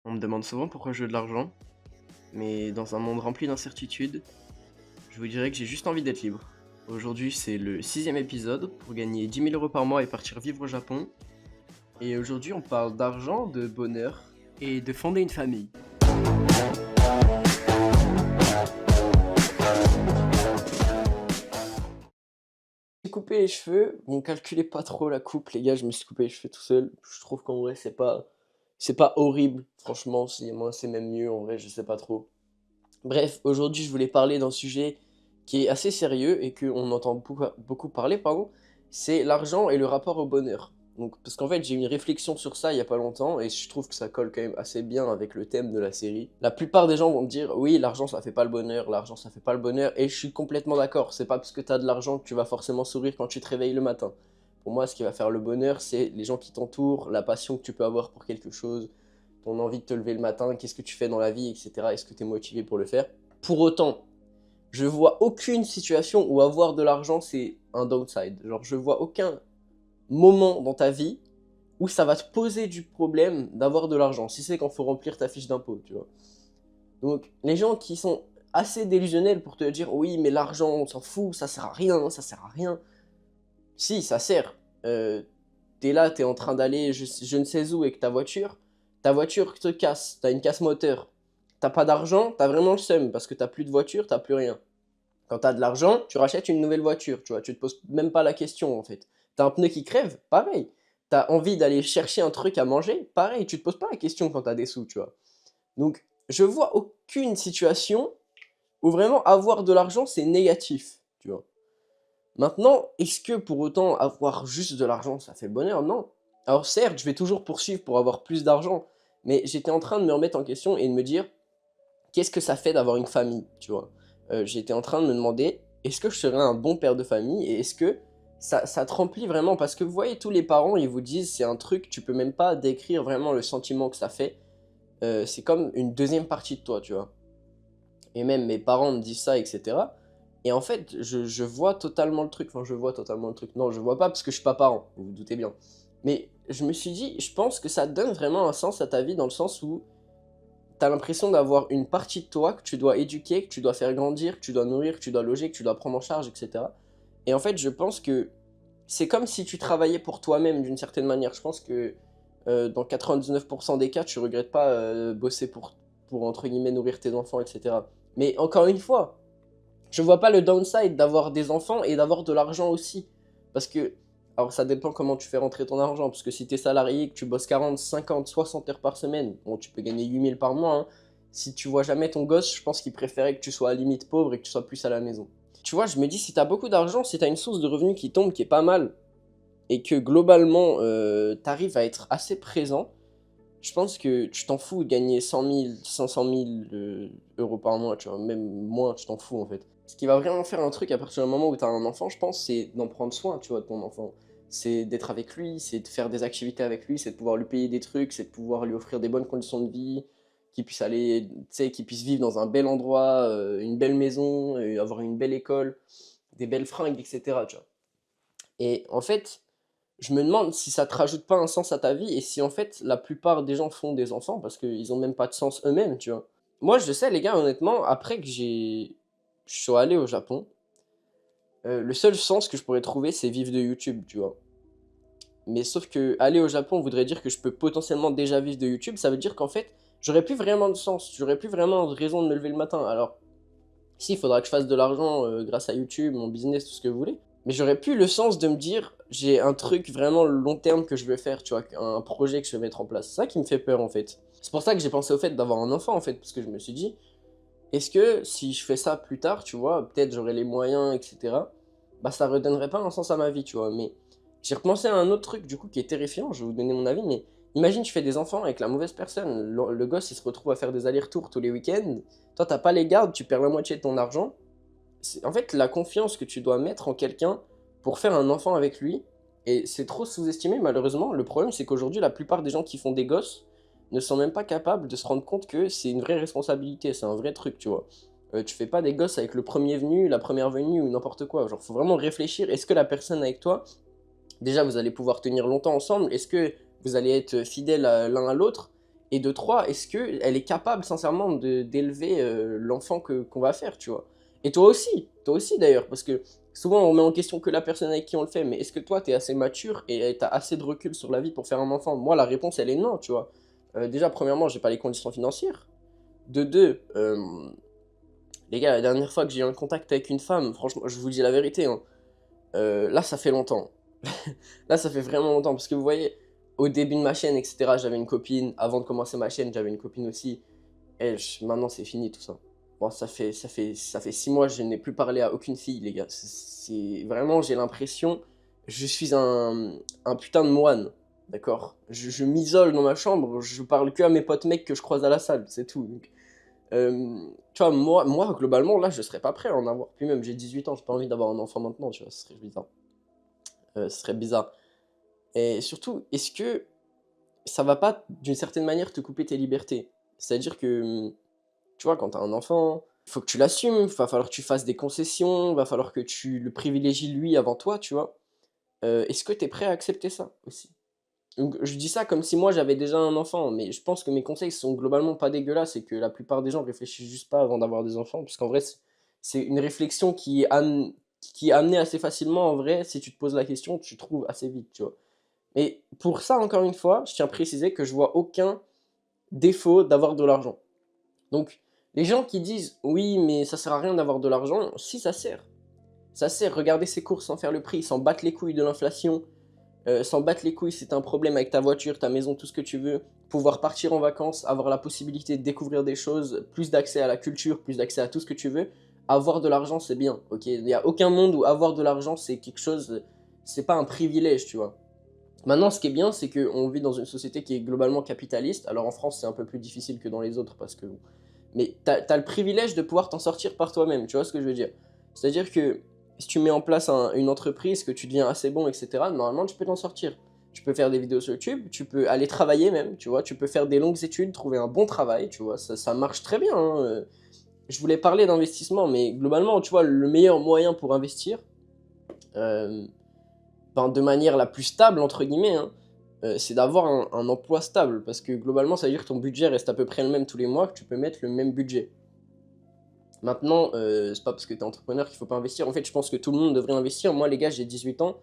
On me demande souvent pourquoi je veux de l'argent, mais dans un monde rempli d'incertitudes, je vous dirais que j'ai juste envie d'être libre. Aujourd'hui, c'est le 6e épisode pour gagner 10 000 € par mois et partir vivre au Japon. Et aujourd'hui, on parle d'argent, de bonheur et de fonder une famille. J'ai coupé les cheveux, bon, calculez pas trop la coupe, les gars, je me suis coupé les cheveux tout seul. Je trouve qu'en vrai, c'est pas horrible, franchement, moi, c'est même mieux, en vrai, je sais pas trop. Bref, aujourd'hui, je voulais parler d'un sujet qui est assez sérieux et qu'on entend beaucoup parler, pardon, c'est l'argent et le rapport au bonheur. Donc, parce qu'en fait, j'ai eu une réflexion sur ça il y a pas longtemps et je trouve que ça colle quand même assez bien avec le thème de la série. La plupart des gens vont me dire, oui, l'argent ça fait pas le bonheur, l'argent ça fait pas le bonheur, et je suis complètement d'accord. C'est pas parce que t'as de l'argent que tu vas forcément sourire quand tu te réveilles le matin. Pour moi, ce qui va faire le bonheur, c'est les gens qui t'entourent, la passion que tu peux avoir pour quelque chose, ton envie de te lever le matin, qu'est-ce que tu fais dans la vie, etc. Est-ce que tu es motivé pour le faire? Pour autant, je vois aucune situation où avoir de l'argent, c'est un downside. Genre, je vois aucun moment dans ta vie où ça va te poser du problème d'avoir de l'argent, si c'est quand il faut remplir ta fiche d'impôt, tu vois. Donc, les gens qui sont assez délusionnels pour te dire, oui, mais l'argent, on s'en fout, ça sert à rien, ça sert à rien. Si, ça sert. T'es là, t'es en train d'aller je ne sais où avec ta voiture te casse, t'as une casse moteur, t'as pas d'argent, t'as vraiment le seum parce que t'as plus de voiture, t'as plus rien. Quand t'as de l'argent, tu rachètes une nouvelle voiture, tu vois, tu te poses même pas la question en fait. T'as un pneu qui crève, pareil. T'as envie d'aller chercher un truc à manger, pareil, tu te poses pas la question quand t'as des sous, tu vois. Donc, je vois aucune situation où vraiment avoir de l'argent c'est négatif, tu vois. Maintenant, est-ce que pour autant avoir juste de l'argent, ça fait le bonheur? Non. Alors certes, je vais toujours poursuivre pour avoir plus d'argent, mais j'étais en train de me remettre en question et de me dire, qu'est-ce que ça fait d'avoir une famille, tu vois? J'étais en train de me demander, est-ce que je serais un bon père de famille et est-ce que ça te remplit vraiment? Parce que vous voyez, tous les parents, ils vous disent, c'est un truc, tu peux même pas décrire vraiment le sentiment que ça fait. C'est comme une deuxième partie de toi, tu vois? Et même mes parents me disent ça, etc. Et en fait, je vois totalement le truc. Enfin, je vois totalement le truc. Non, je vois pas parce que je suis pas parent, vous vous doutez bien. Mais je me suis dit, je pense que ça donne vraiment un sens à ta vie dans le sens où t'as l'impression d'avoir une partie de toi que tu dois éduquer, que tu dois faire grandir, que tu dois nourrir, que tu dois loger, que tu dois prendre en charge, etc. Et en fait, je pense que c'est comme si tu travaillais pour toi-même d'une certaine manière. Je pense que dans 99% des cas, tu regrettes pas bosser pour, entre guillemets, nourrir tes enfants, etc. Mais encore une fois, je vois pas le downside d'avoir des enfants et d'avoir de l'argent aussi. Parce que, alors ça dépend comment tu fais rentrer ton argent. Parce que si t'es salarié, que tu bosses 40, 50, 60 heures par semaine, bon, tu peux gagner 8 000 par mois, hein. Si tu vois jamais ton gosse, je pense qu'il préférait que tu sois à la limite pauvre et que tu sois plus à la maison. Tu vois, je me dis, si t'as beaucoup d'argent, si t'as une source de revenus qui tombe, qui est pas mal, et que globalement, t'arrives à être assez présent, je pense que tu t'en fous de gagner 100 000, 500 000 euros par mois, tu vois, même moins, tu t'en fous en fait. Ce qui va vraiment faire un truc à partir du moment où tu as un enfant, je pense, c'est d'en prendre soin, tu vois, de ton enfant. C'est d'être avec lui, c'est de faire des activités avec lui, c'est de pouvoir lui payer des trucs, c'est de pouvoir lui offrir des bonnes conditions de vie, qu'il puisse aller, tu sais, qu'il puisse vivre dans un bel endroit, une belle maison, avoir une belle école, des belles fringues, etc., tu vois. Et en fait, je me demande si ça te rajoute pas un sens à ta vie et si en fait la plupart des gens font des enfants parce qu'ils ont même pas de sens eux-mêmes, tu vois. Moi, je sais, les gars, honnêtement, après que je sois allé au Japon, le seul sens que je pourrais trouver, c'est vivre de YouTube, tu vois. Mais sauf que aller au Japon voudrait dire que je peux potentiellement déjà vivre de YouTube. Ça veut dire qu'en fait, j'aurais plus vraiment de sens, j'aurais plus vraiment de raison de me lever le matin. Alors, si, il faudra que je fasse de l'argent grâce à YouTube, mon business, tout ce que vous voulez. Mais j'aurais plus le sens de me dire, j'ai un truc vraiment long terme que je veux faire, tu vois, un projet que je veux mettre en place. C'est ça qui me fait peur, en fait. C'est pour ça que j'ai pensé au fait d'avoir un enfant, en fait, parce que je me suis dit, est-ce que si je fais ça plus tard, tu vois, peut-être j'aurai les moyens, etc., bah ça redonnerait pas un sens à ma vie, tu vois. Mais j'ai repensé à un autre truc, du coup, qui est terrifiant, je vais vous donner mon avis, mais imagine tu fais des enfants avec la mauvaise personne, le gosse il se retrouve à faire des allers-retours tous les week-ends, toi t'as pas les gardes, tu perds la moitié de ton argent. En fait, la confiance que tu dois mettre en quelqu'un pour faire un enfant avec lui, et c'est trop sous-estimé malheureusement. Le problème, c'est qu'aujourd'hui, la plupart des gens qui font des gosses ne sont même pas capables de se rendre compte que c'est une vraie responsabilité, c'est un vrai truc, tu vois. Tu fais pas des gosses avec le premier venu, la première venue ou n'importe quoi. Genre, faut vraiment réfléchir. Est-ce que la personne avec toi, déjà, vous allez pouvoir tenir longtemps ensemble? Est-ce que vous allez être fidèles l'un à l'autre? Et de 3, est-ce qu'elle est capable sincèrement d'élever l'enfant qu'on va faire, tu vois. Et toi aussi d'ailleurs, parce que souvent on met en question que la personne avec qui on le fait, mais est-ce que toi t'es assez mature et t'as assez de recul sur la vie pour faire un enfant? Moi la réponse elle est non, tu vois. Déjà premièrement j'ai pas les conditions financières. De deux, les gars, la dernière fois que j'ai eu un contact avec une femme, franchement je vous dis la vérité, hein, là ça fait longtemps. Là, ça fait vraiment longtemps parce que vous voyez, au début de ma chaîne, etc., j'avais une copine. Avant de commencer ma chaîne, j'avais une copine aussi. Et maintenant, c'est fini tout ça. Bon, ça fait 6 mois, je n'ai plus parlé à aucune fille, les gars. Vraiment, j'ai l'impression, je suis un putain de moine, d'accord? Je m'isole dans ma chambre, je parle que à mes potes mecs que je croise à la salle, c'est tout. Donc, tu vois, moi, globalement, là, je serais pas prêt à en avoir. Puis même, j'ai 18 ans, j'ai pas envie d'avoir un enfant maintenant, tu vois, ce serait bizarre. Ce serait bizarre. Et surtout, est-ce que ça va pas, d'une certaine manière, te couper tes libertés? C'est-à-dire que, tu vois, quand t'as un enfant, il faut que tu l'assumes, va falloir que tu fasses des concessions, va falloir que tu le privilégies lui avant toi, tu vois? Est-ce que t'es prêt à accepter ça aussi? Donc je dis ça comme si moi j'avais déjà un enfant, mais je pense que mes conseils sont globalement pas dégueulasses et que la plupart des gens réfléchissent juste pas avant d'avoir des enfants, puisqu'en vrai c'est une réflexion qui est amenée assez facilement en vrai, si tu te poses la question, tu trouves assez vite, tu vois? Et pour ça, encore une fois, je tiens à préciser que je vois aucun défaut d'avoir de l'argent. Donc, les gens qui disent oui, mais ça sert à rien d'avoir de l'argent, si ça sert. Ça sert, regarder ses courses sans faire le prix, s'en battre les couilles de l'inflation, s'en battre les couilles si t'as un problème avec ta voiture, ta maison, tout ce que tu veux, pouvoir partir en vacances, avoir la possibilité de découvrir des choses, plus d'accès à la culture, plus d'accès à tout ce que tu veux. Avoir de l'argent, c'est bien, ok? Il n'y a aucun monde où avoir de l'argent, c'est quelque chose, c'est pas un privilège, tu vois. Maintenant, ce qui est bien, c'est qu'on vit dans une société qui est globalement capitaliste. Alors en France, c'est un peu plus difficile que dans les autres parce que. Mais t'as le privilège de pouvoir t'en sortir par toi-même, tu vois ce que je veux dire? C'est-à-dire que si tu mets en place une entreprise, que tu deviens assez bon, etc., normalement, tu peux t'en sortir. Tu peux faire des vidéos sur YouTube, tu peux aller travailler même, tu vois, tu peux faire des longues études, trouver un bon travail, tu vois, ça marche très bien, hein. Je voulais parler d'investissement, mais globalement, tu vois, le meilleur moyen pour investir, euh, ben, de manière la plus stable, entre guillemets, hein, c'est d'avoir un emploi stable. Parce que globalement, ça veut dire que ton budget reste à peu près le même tous les mois, que tu peux mettre le même budget. Maintenant, c'est pas parce que tu es entrepreneur qu'il faut pas investir. En fait, je pense que tout le monde devrait investir. Moi, les gars, j'ai 18 ans.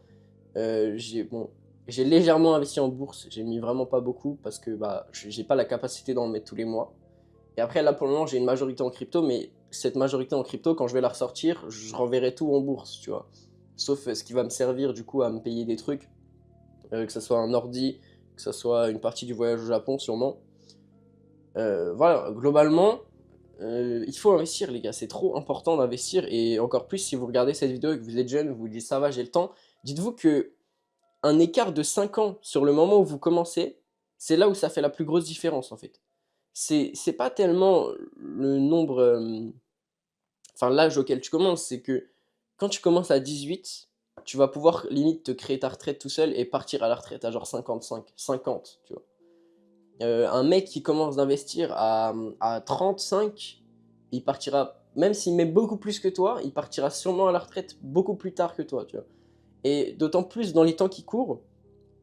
Bon, j'ai légèrement investi en bourse. J'ai mis vraiment pas beaucoup parce que bah, j'ai pas la capacité d'en mettre tous les mois. Et après, là, pour le moment, j'ai une majorité en crypto. Mais cette majorité en crypto, quand je vais la ressortir, je renverrai tout en bourse, tu vois. Sauf ce qui va me servir du coup à me payer des trucs, que ce soit un ordi, que ce soit une partie du voyage au Japon sûrement. Voilà, globalement, il faut investir les gars, c'est trop important d'investir et encore plus si vous regardez cette vidéo et que vous êtes jeune, vous vous dites ça va, j'ai le temps. Dites-vous que un écart de 5 ans sur le moment où vous commencez, c'est là où ça fait la plus grosse différence en fait. C'est pas tellement le nombre, enfin l'âge auquel tu commences, c'est que quand tu commences à 18, tu vas pouvoir limite te créer ta retraite tout seul et partir à la retraite à genre 55, 50, tu vois. Un mec qui commence d'investir à 35, il partira, même s'il met beaucoup plus que toi, il partira sûrement à la retraite beaucoup plus tard que toi, tu vois. Et d'autant plus dans les temps qui courent,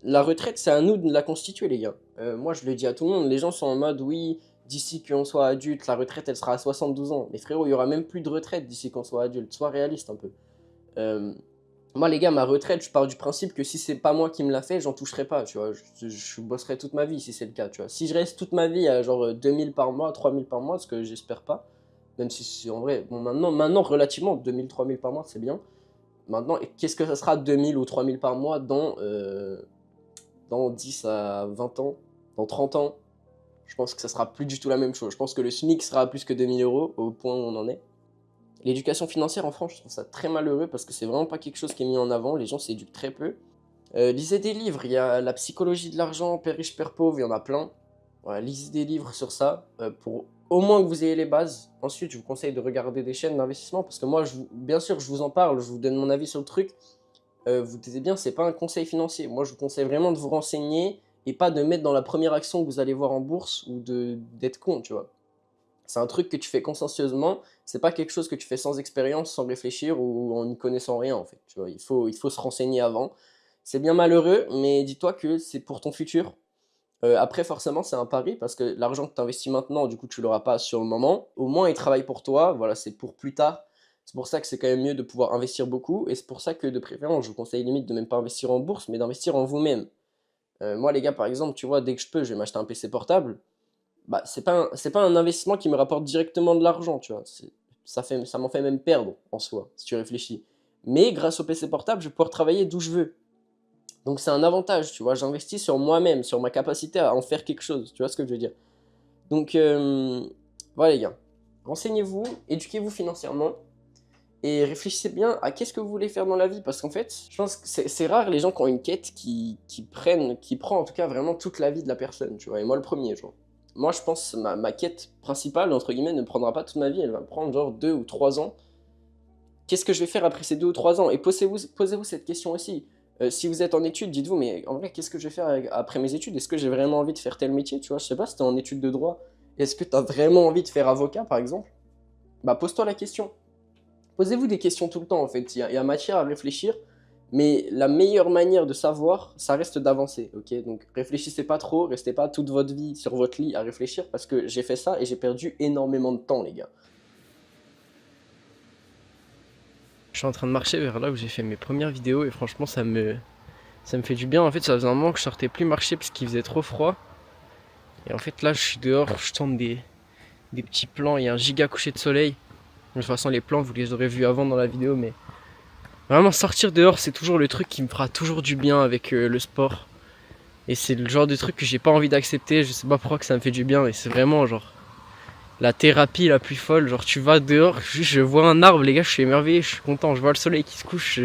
la retraite, c'est à nous de la constituer, les gars. Moi, je le dis à tout le monde, les gens sont en mode, oui, d'ici qu'on soit adulte, la retraite, elle sera à 72 ans. Mais frérot, il y aura même plus de retraite d'ici qu'on soit adulte. Sois réaliste un peu. Euh, Moi, les gars, ma retraite, je pars du principe que si c'est pas moi qui me la fait, j'en toucherai pas, tu vois. Je bosserai toute ma vie si c'est le cas, tu vois. Si je reste toute ma vie à genre 2000 par mois, 3000 par mois, ce que j'espère pas, même si c'est en vrai, bon, maintenant relativement, 2000, 3000 par mois, c'est bien. Maintenant, qu'est-ce que ça sera 2000 ou 3000 par mois dans 10 à 20 ans, dans 30 ans? Je pense que ça sera plus du tout la même chose. Je pense que le SMIC sera à plus que 2000 € au point où on en est. L'éducation financière en France, je trouve ça très malheureux parce que c'est vraiment pas quelque chose qui est mis en avant, les gens s'éduquent très peu. Lisez des livres, il y a La psychologie de l'argent, Père riche, Père pauvre, il y en a plein. Voilà, lisez des livres sur ça, pour au moins que vous ayez les bases. Ensuite, je vous conseille de regarder des chaînes d'investissement, parce que moi, bien sûr, je vous en parle, je vous donne mon avis sur le truc. Vous dites bien, c'est pas un conseil financier. Moi, je vous conseille vraiment de vous renseigner, et pas de mettre dans la première action que vous allez voir en bourse, ou d'être con, tu vois. C'est un truc que tu fais consciencieusement, c'est pas quelque chose que tu fais sans expérience, sans réfléchir ou en n'y connaissant rien en fait. Tu vois, il faut se renseigner avant. C'est bien malheureux, mais dis-toi que c'est pour ton futur. Après forcément c'est un pari parce que l'argent que tu investis maintenant, du coup tu l'auras pas sur le moment. Au moins il travaille pour toi, voilà, c'est pour plus tard. C'est pour ça que c'est quand même mieux de pouvoir investir beaucoup et c'est pour ça que de préférence, je vous conseille limite de même pas investir en bourse, mais d'investir en vous-même. Moi les gars par exemple, tu vois, dès que je peux, je vais m'acheter un PC portable. Bah, c'est pas un investissement qui me rapporte directement de l'argent, tu vois? Ça m'en fait même perdre en soi, si tu réfléchis. Mais grâce au PC portable, je vais pouvoir travailler d'où je veux. Donc c'est un avantage, tu vois? J'investis sur moi-même, sur ma capacité à en faire quelque chose, tu vois ce que je veux dire? Donc voilà les gars, renseignez-vous, éduquez-vous financièrement et réfléchissez bien à qu'est-ce que vous voulez faire dans la vie. Parce qu'en fait, je pense que c'est rare les gens qui ont une quête qui prend en tout cas vraiment toute la vie de la personne, tu vois? Et moi le premier, genre. Moi je pense que ma quête principale, entre guillemets, ne prendra pas toute ma vie, elle va me prendre genre 2 ou 3 ans. Qu'est-ce que je vais faire après ces 2 ou 3 ans? Et posez-vous cette question aussi. Si vous êtes en études, dites-vous, mais en vrai, qu'est-ce que je vais faire après mes études? Est-ce que j'ai vraiment envie de faire tel métier? Tu vois, je sais pas si t'es en études de droit. Est-ce que tu as vraiment envie de faire avocat, par exemple? Bah, pose-toi la question. Posez-vous des questions tout le temps, en fait. Il y a matière à réfléchir, mais la meilleure manière de savoir, ça reste d'avancer, ok? Donc, réfléchissez pas trop, restez pas toute votre vie sur votre lit à réfléchir, parce que j'ai fait ça et j'ai perdu énormément de temps, les gars. Je suis en train de marcher vers là où j'ai fait mes premières vidéos et franchement ça me fait du bien. En fait ça faisait un moment que je sortais plus marcher parce qu'il faisait trop froid. Et en fait là je suis dehors, je tente des petits plans, il y a un giga coucher de soleil. De toute façon les plans vous les aurez vus avant dans la vidéo mais vraiment sortir dehors c'est toujours le truc qui me fera toujours du bien avec le sport. Et c'est le genre de truc que j'ai pas envie d'accepter, je sais pas pourquoi que ça me fait du bien et c'est vraiment genre la thérapie la plus folle. Genre tu vas dehors, juste je vois un arbre les gars, je suis émerveillé, je suis content, je vois le soleil qui se couche,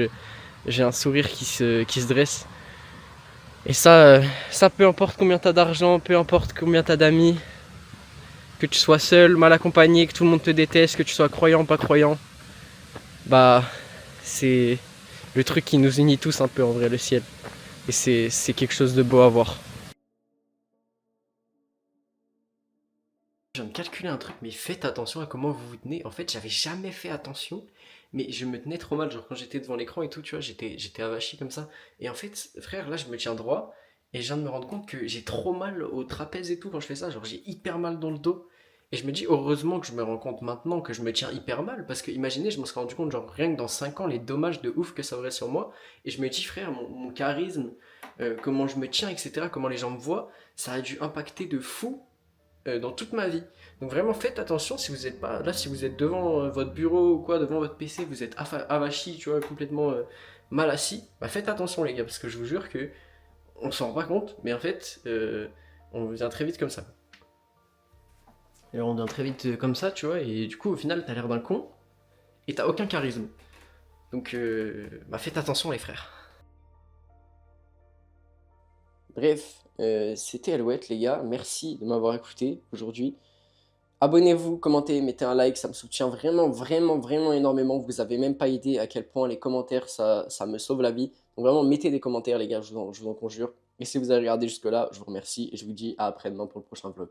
j'ai un sourire qui se dresse. Et ça peu importe combien t'as d'argent, peu importe combien t'as d'amis, que tu sois seul, mal accompagné, que tout le monde te déteste, que tu sois croyant, pas croyant, bah c'est le truc qui nous unit tous un peu en vrai, le ciel. Et c'est quelque chose de beau à voir. Je viens de calculer un truc, mais faites attention à comment vous vous tenez. En fait, j'avais jamais fait attention, mais je me tenais trop mal. Genre, quand j'étais devant l'écran et tout, tu vois, j'étais avachi comme ça. Et en fait, frère, là, je me tiens droit et je viens de me rendre compte que j'ai trop mal au trapèze et tout quand je fais ça. Genre, j'ai hyper mal dans le dos. Et je me dis, heureusement que je me rends compte maintenant que je me tiens hyper mal. Parce que, imaginez, je me serais rendu compte, genre, rien que dans 5 ans, les dommages de ouf que ça aurait sur moi. Et je me dis, frère, mon charisme, comment je me tiens, etc., comment les gens me voient, ça a dû impacter de fou dans toute ma vie. Donc vraiment faites attention si vous êtes pas là, si vous êtes devant votre bureau ou quoi, devant votre PC, vous êtes avachi, tu vois, complètement mal assis, bah faites attention les gars, parce que je vous jure que on s'en rend pas compte, mais en fait, on devient très vite comme ça. Et on devient très vite comme ça, tu vois, et du coup au final t'as l'air d'un con et t'as aucun charisme. Donc bah faites attention les frères. Bref, c'était Alouette les gars, merci de m'avoir écouté aujourd'hui. Abonnez-vous, commentez, mettez un like, ça me soutient vraiment, vraiment, vraiment énormément. Vous avez même pas idée à quel point les commentaires, ça me sauve la vie. Donc vraiment, mettez des commentaires les gars, je vous en conjure. Et si vous avez regardé jusque là, je vous remercie et je vous dis à après-demain pour le prochain vlog.